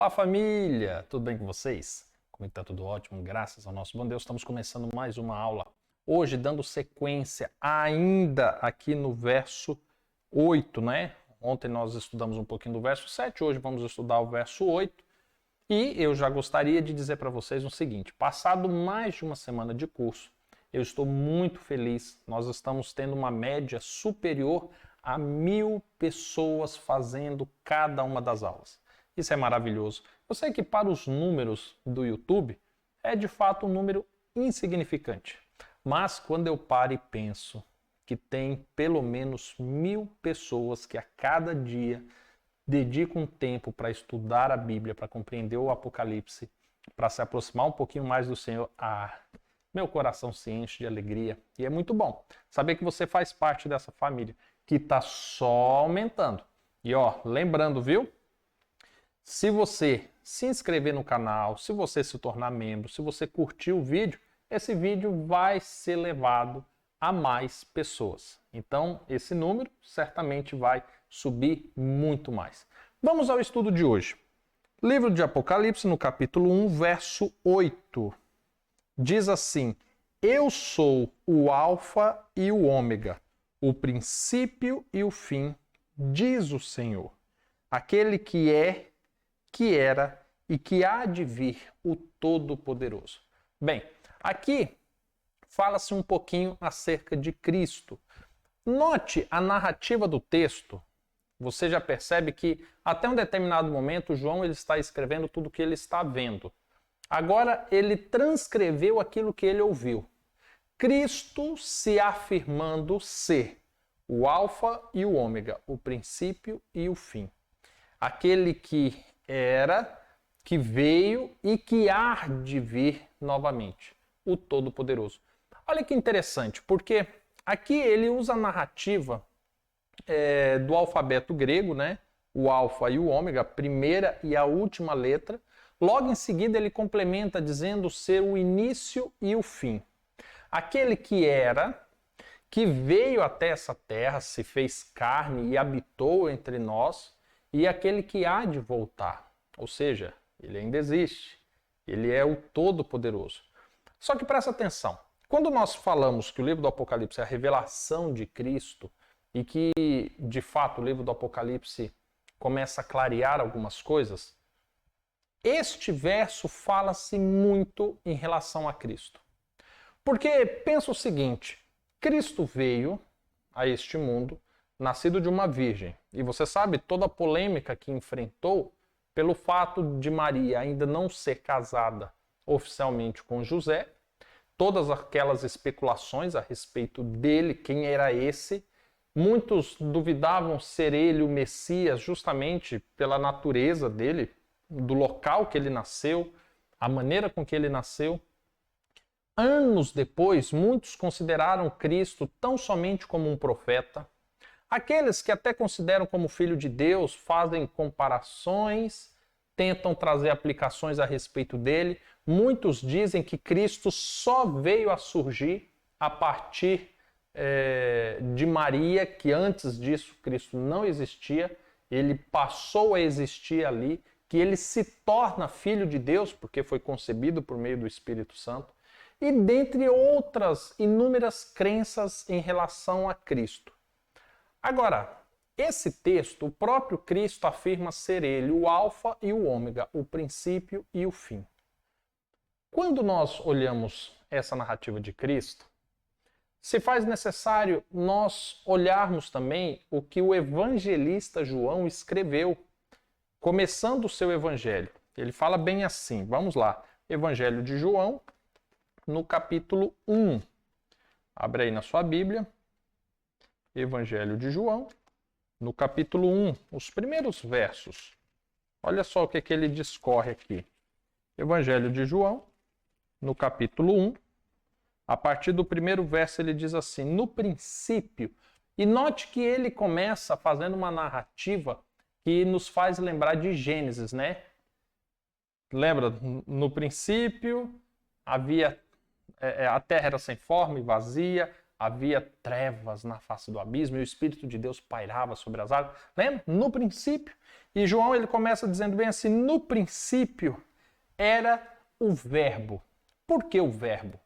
Olá família, tudo bem com vocês? Como está tudo ótimo, graças ao nosso bom Deus. Estamos começando mais uma aula. Hoje dando sequência ainda aqui no verso 8, né? Ontem nós estudamos um pouquinho do verso 7, hoje vamos estudar o verso 8. E eu já gostaria de dizer para vocês o seguinte, passado mais de uma semana de curso, eu estou muito feliz. Nós estamos tendo uma média superior a 1.000 pessoas fazendo cada uma das aulas. Isso é maravilhoso. Eu sei que para os números do YouTube é de fato um número insignificante. Mas quando eu paro e penso que tem pelo menos 1.000 pessoas que a cada dia dedicam um tempo para estudar a Bíblia, para compreender o Apocalipse, para se aproximar um pouquinho mais do Senhor, meu coração se enche de alegria. E é muito bom saber que você faz parte dessa família, que está só aumentando. E lembrando, viu? Se você se inscrever no canal, se você se tornar membro, se você curtir o vídeo, esse vídeo vai ser levado a mais pessoas. Então, esse número certamente vai subir muito mais. Vamos ao estudo de hoje. Livro de Apocalipse, no capítulo 1, verso 8. Diz assim: Eu sou o Alfa e o Ômega, o princípio e o fim, diz o Senhor, aquele que é, que era e que há de vir, o Todo-Poderoso. Bem, aqui fala-se um pouquinho acerca de Cristo. Note a narrativa do texto. Você já percebe que até um determinado momento João ele está escrevendo tudo o que ele está vendo. Agora ele transcreveu aquilo que ele ouviu. Cristo se afirmando ser o Alfa e o Ômega, o princípio e o fim. Aquele que era, que veio e que há de vir novamente, o Todo-Poderoso. Olha que interessante, porque aqui ele usa a narrativa do alfabeto grego, né? O alfa e o ômega, a primeira e a última letra. Logo em seguida ele complementa dizendo ser o início e o fim. Aquele que era, que veio até essa terra, se fez carne e habitou entre nós, e aquele que há de voltar. Ou seja, ele ainda existe. Ele é o Todo-Poderoso. Só que presta atenção. Quando nós falamos que o livro do Apocalipse é a revelação de Cristo e que, de fato, o livro do Apocalipse começa a clarear algumas coisas, este verso fala-se muito em relação a Cristo. Porque pensa o seguinte, Cristo veio a este mundo nascido de uma virgem. E você sabe toda a polêmica que enfrentou pelo fato de Maria ainda não ser casada oficialmente com José, todas aquelas especulações a respeito dele, quem era esse. Muitos duvidavam ser ele o Messias justamente pela natureza dele, do local que ele nasceu, a maneira com que ele nasceu. Anos depois, muitos consideraram Cristo tão somente como um profeta. Aqueles que até consideram como filho de Deus fazem comparações, tentam trazer aplicações a respeito dele. Muitos dizem que Cristo só veio a surgir a partir de Maria, que antes disso Cristo não existia, ele passou a existir ali, que ele se torna filho de Deus, porque foi concebido por meio do Espírito Santo, e dentre outras inúmeras crenças em relação a Cristo. Agora, esse texto, o próprio Cristo afirma ser ele o Alfa e o Ômega, o princípio e o fim. Quando nós olhamos essa narrativa de Cristo, se faz necessário nós olharmos também o que o evangelista João escreveu, começando o seu evangelho. Ele fala bem assim, vamos lá, Evangelho de João, no capítulo 1. Abre aí na sua Bíblia. Evangelho de João, no capítulo 1, os primeiros versos. Olha só o que ele discorre aqui. Evangelho de João, no capítulo 1, a partir do primeiro verso ele diz assim, no princípio, e note que ele começa fazendo uma narrativa que nos faz lembrar de Gênesis, né? Lembra? No princípio, a terra era sem forma e vazia, havia trevas na face do abismo e o Espírito de Deus pairava sobre as águas. Lembra? No princípio. E João ele começa dizendo bem assim: no princípio era o Verbo. Por que o Verbo?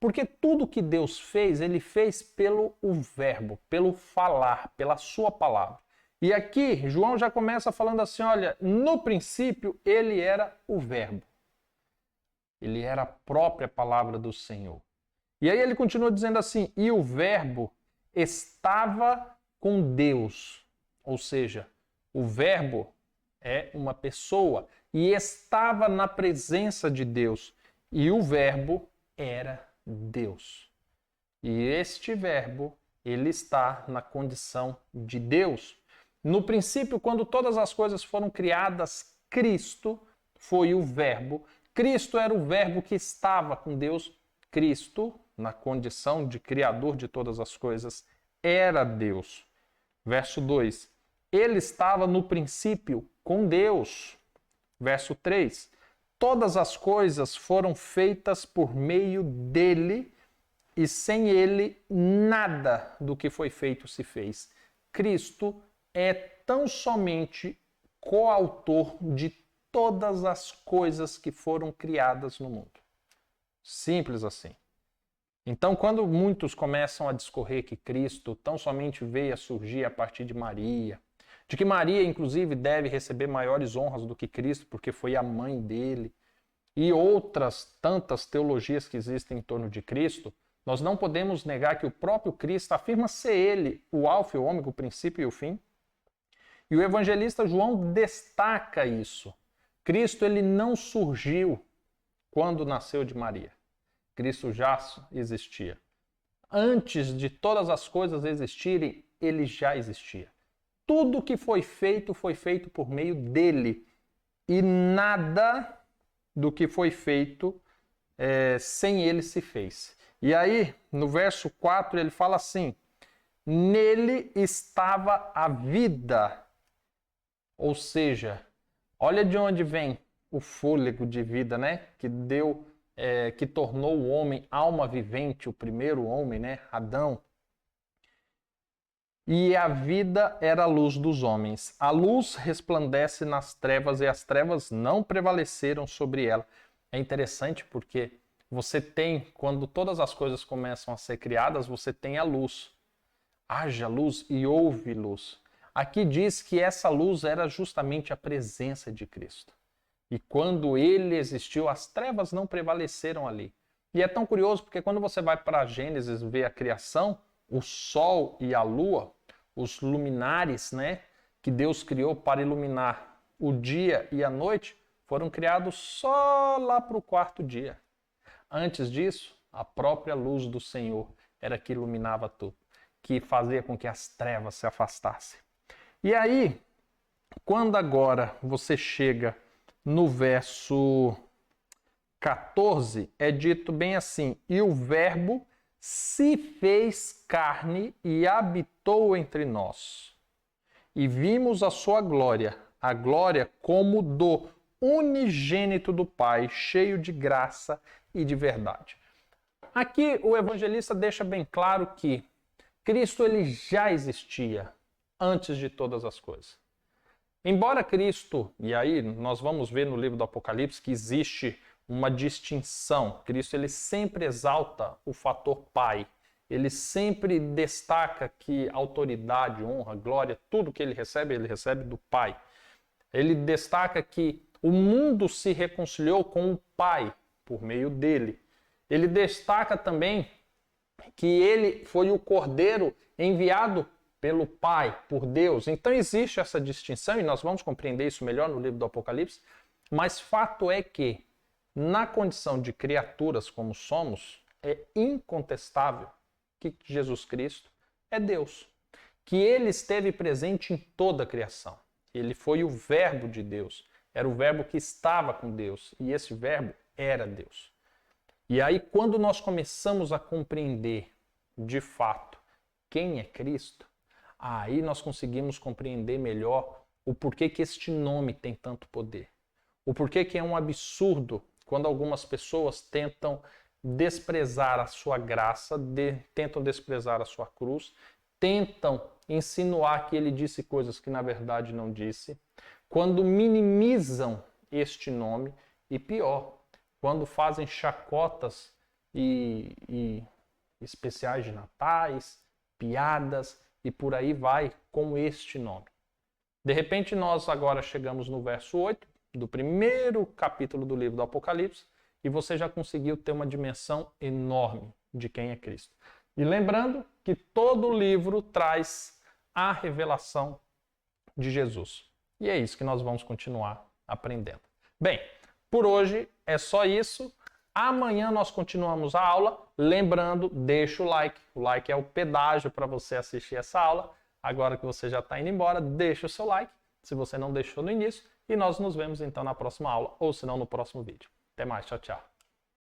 Porque tudo que Deus fez, ele fez pelo o Verbo, pelo falar, pela sua palavra. E aqui João já começa falando assim: olha, no princípio ele era o Verbo. Ele era a própria palavra do Senhor. E aí ele continua dizendo assim: e o Verbo estava com Deus. Ou seja, o Verbo é uma pessoa e estava na presença de Deus. E o Verbo era Deus. E este Verbo, ele está na condição de Deus. No princípio, quando todas as coisas foram criadas, Cristo foi o Verbo. Cristo era o Verbo que estava com Deus. Cristo, na condição de Criador de todas as coisas, era Deus. Verso 2. Ele estava no princípio com Deus. Verso 3. Todas as coisas foram feitas por meio dele, e sem ele nada do que foi feito se fez. Cristo é tão somente coautor de todas as coisas que foram criadas no mundo. Simples assim. Então, quando muitos começam a discorrer que Cristo tão somente veio a surgir a partir de Maria, de que Maria, inclusive, deve receber maiores honras do que Cristo, porque foi a mãe dele, e outras tantas teologias que existem em torno de Cristo, nós não podemos negar que o próprio Cristo afirma ser ele o alfa e o ômega, o princípio e o fim. E o evangelista João destaca isso. Cristo ele não surgiu quando nasceu de Maria. Cristo já existia. Antes de todas as coisas existirem, ele já existia. Tudo que foi feito por meio dele. E nada do que foi feito sem ele se fez. E aí, no verso 4, ele fala assim: nele estava a vida. Ou seja, olha de onde vem o fôlego de vida, né? Que tornou o homem alma vivente, o primeiro homem, né? Adão. E a vida era a luz dos homens. A luz resplandece nas trevas e as trevas não prevaleceram sobre ela. É interessante porque você tem, quando todas as coisas começam a ser criadas, você tem a luz. Haja luz e houve luz. Aqui diz que essa luz era justamente a presença de Cristo. E quando ele existiu, as trevas não prevaleceram ali. E é tão curioso porque quando você vai para Gênesis ver a criação, o sol e a lua, os luminares, né, que Deus criou para iluminar o dia e a noite, foram criados só lá para o quarto dia. Antes disso, a própria luz do Senhor era que iluminava tudo, que fazia com que as trevas se afastassem. E aí, quando agora você chega no verso 14, é dito bem assim: e o Verbo se fez carne e habitou entre nós. E vimos a sua glória, a glória como do unigênito do Pai, cheio de graça e de verdade. Aqui o evangelista deixa bem claro que Cristo ele já existia antes de todas as coisas. Embora Cristo, e aí nós vamos ver no livro do Apocalipse que existe uma distinção. Cristo ele sempre exalta o fator Pai. Ele sempre destaca que autoridade, honra, glória, tudo que ele recebe do Pai. Ele destaca que o mundo se reconciliou com o Pai por meio dele. Ele destaca também que ele foi o Cordeiro enviado pelo Pai, por Deus. Então existe essa distinção e nós vamos compreender isso melhor no livro do Apocalipse, mas fato é que na condição de criaturas como somos, é incontestável que Jesus Cristo é Deus, que ele esteve presente em toda a criação. Ele foi o Verbo de Deus, era o Verbo que estava com Deus, e esse Verbo era Deus. E aí, quando nós começamos a compreender, de fato, quem é Cristo, aí nós conseguimos compreender melhor o porquê que este nome tem tanto poder. O porquê que é um absurdo quando algumas pessoas tentam desprezar a sua graça, tentam desprezar a sua cruz, tentam insinuar que ele disse coisas que na verdade não disse, quando minimizam este nome e pior, quando fazem chacotas e especiais de natais, piadas e por aí vai com este nome. De repente nós agora chegamos no verso 8 do primeiro capítulo do livro do Apocalipse e você já conseguiu ter uma dimensão enorme de quem é Cristo. E lembrando que todo livro traz a revelação de Jesus. E é isso que nós vamos continuar aprendendo. Bem, por hoje é só isso. Amanhã nós continuamos a aula. Lembrando, deixa o like. O like é o pedágio para você assistir essa aula. Agora que você já está indo embora, deixa o seu like, se você não deixou no início. E nós nos vemos então na próxima aula, ou se não no próximo vídeo. Até mais, tchau, tchau.